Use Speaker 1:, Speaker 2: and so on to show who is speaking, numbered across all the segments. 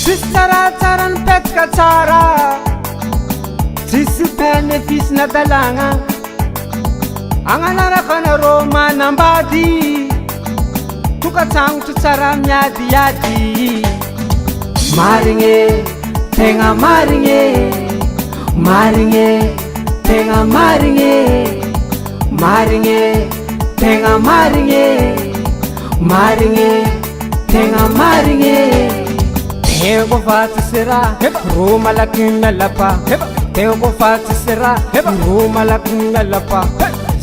Speaker 1: Tsisy tsaratsara nipetraka tsara, tsisy benefisy nadalagna. Agnanaraka anarô manambady, tokantragno tsy tsara miadiady. Marigny tegna marigny, marigny tegna marigny, marigny tegna marigny, marigny tegna marigny. Tegna fa tsisy raha ro malaky mialapa, tegna fa tsisy raha ro malaky mialapa.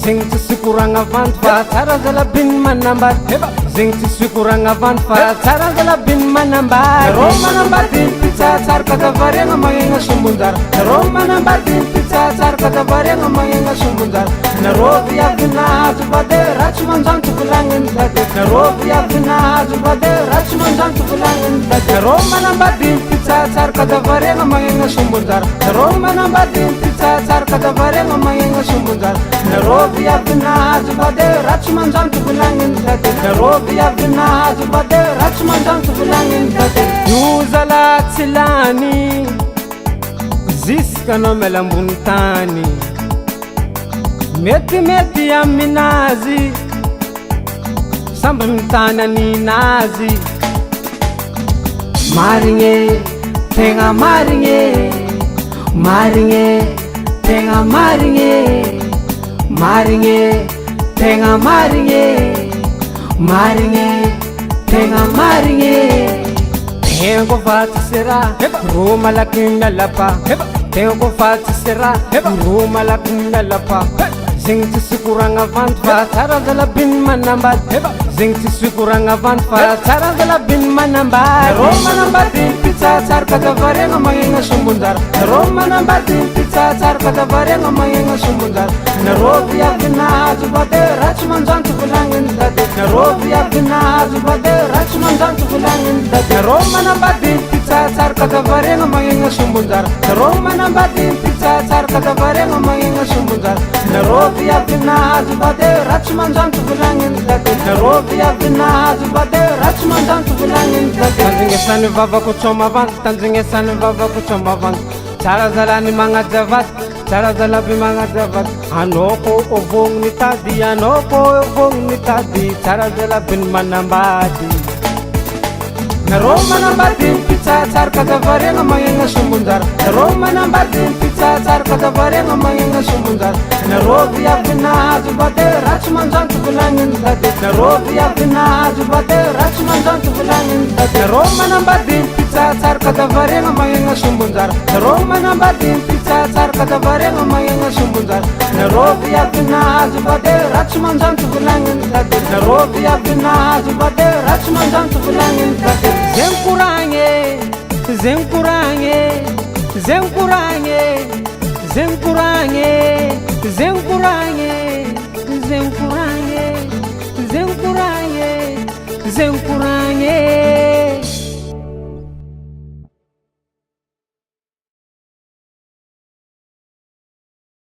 Speaker 1: Zegny tsisy koragna vandy fa tsara zalabiny manambady, zegny tsisy koragna vandy fa tsara zalabiny manambady. Rô manambady mpitsatsara katavariagna magnegna sombonjara, rô manambady mpitsatsara katavariagna magnegna sombonjara. Narô viavy nahazo vade ratsy manjanto volagniny dade, narô viavy nahazo vade ratsy manjanto volagniny dade. Narô manambady mpitsatsara katavariagna magnegna sombonjara, narô manambady mpitsatsara katavariagna magnegna sombonjara. Narô viavy nahazo vade ratsy manjanto volagniny dade, narô viavy nahazo vade ratsy manjanto volagniny dade. Io zala tsy lany zisk'anao miala ambony tany, metimety aminazy samby mitany aninazy. Marigny tegna marigny, marigny tegna marigny, marigny tegna marigny, marigny tegna marigny. Tegna fa tsisy raha ro malaky mialapa, tegna fa tsisy raha ro malaky mialapa. Zegny tsisy koragna vandy fa tsara zalabiny manambady, zegny tsisy koragna vandy fa tsara zalabiny manambady. Rô manambady mpitsatsara katavariagna magnegna sombonjara, rô manambady mpitsatsara katavariagna magnegna sombonjara. Narô viavy nahazo vade ratsy manjanto volagniny dade, narô viavy nahazo vade ratsy manjanto volagniny dade. Narô manambady mpitsatsara katavariagna magnegna sombonjara, narô manambady mpitsatsara katavariagna magnegna sombonjara. Narô viavy nahazo vade ratsy manjanto volagniny dade, narô viavy nahazo vade ratsy manjanto volagniny dade. Tanjignesany vavako tsoma vandy, tanjignesany vavako tsoma vandy. Tsara zalany magnajavady, tsara zalaby magnajavady. Anao ko ovogny nitady, anao ko ovogny nitady, tsara zalabiny manambady. Narô manambady mpitsatsara katavariagna magnegna sombonjara, narô manambady mpitsatsara katavariagna magnegna sombonjara. Narô viavy nahazo vade ratsy manjanto volagniny dade, narô viavy nahazo vade ratsy manjanto volagniny dade. Narô manambady mpitsatsara katavariagna magnegna sombonjara, narô manambady mpitsatsara katavariagna magnegna sombonjara. Narô viavy nahazo vade ratsy manjanto volagniny dade, narô viavy nahazo vade ratsy manjanto volagniny dade. Zegny koragny, zegny koragny, zegny koragny, zegny koragny, zegny koragny.